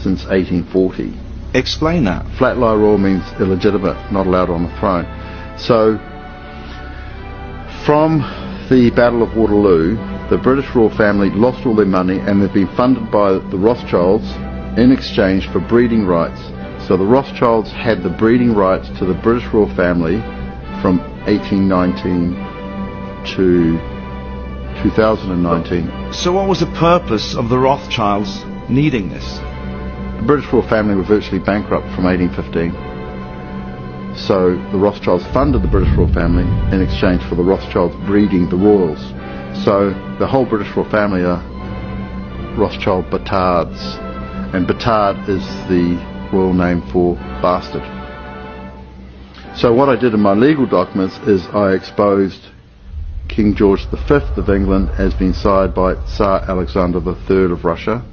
since 1840. Explain that. Flat lie royal means illegitimate, not allowed on the throne. So, from the Battle of Waterloo, the British royal family lost all their money, and they've been funded by the Rothschilds in exchange for breeding rights. So the Rothschilds had the breeding rights to the British royal family from 1819 to 2019. So what was the purpose of the Rothschilds needing this? The British royal family were virtually bankrupt from 1815. So the Rothschilds funded the British royal family in exchange for the Rothschilds breeding the royals. So the whole British royal family are Rothschild Battards, and Battard is the royal name for bastard. So what I did in my legal documents is I exposed King George V of England as being sired by Tsar Alexander III of Russia,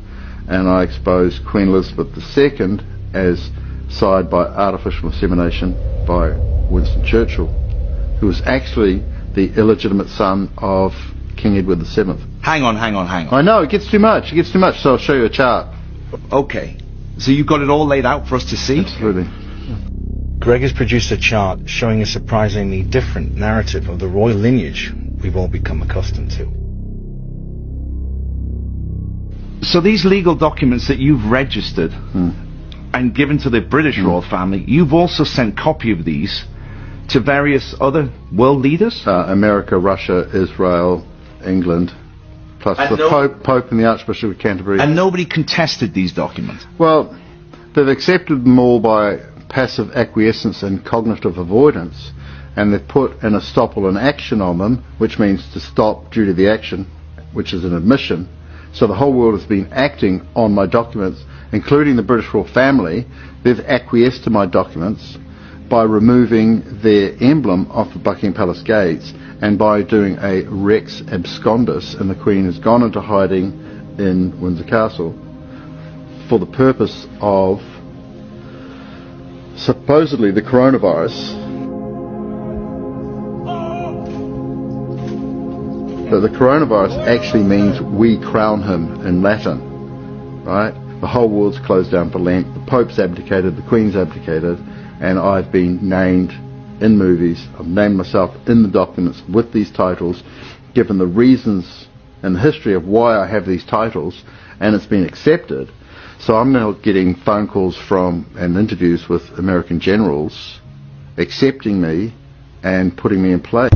and I exposed Queen Elizabeth II as sired by artificial insemination by Winston Churchill, who was actually the illegitimate son of King Edward VII. Hang on. I know, it gets too much, so I'll show you a chart. Okay. So you've got it all laid out for us to see? Absolutely. Greg has produced a chart showing a surprisingly different narrative of the royal lineage we've all become accustomed to. So these legal documents that you've registered and given to the British royal family, you've also sent copy of these to various other world leaders? America, Russia, Israel, England, plus And the Pope and the Archbishop of Canterbury. And nobody contested these documents? Well, they've accepted them all by passive acquiescence and cognitive avoidance, and they've put an estoppel in action on them, which means to stop due to the action, which is an admission. So the whole world has been acting on my documents, including the British royal family. They've acquiesced to my documents by removing their emblem off the Buckingham Palace gates and by doing a Rex Abscondus, and the Queen has gone into hiding in Windsor Castle for the purpose of supposedly the coronavirus. But the coronavirus actually means we crown him in Latin, right? The whole world's closed down for Lent, the Pope's abdicated, the Queen's abdicated, and I've been named in movies, I've named myself in the documents with these titles, given the reasons and the history of why I have these titles, and it's been accepted. So I'm now getting phone calls from and interviews with American generals accepting me and putting me in place.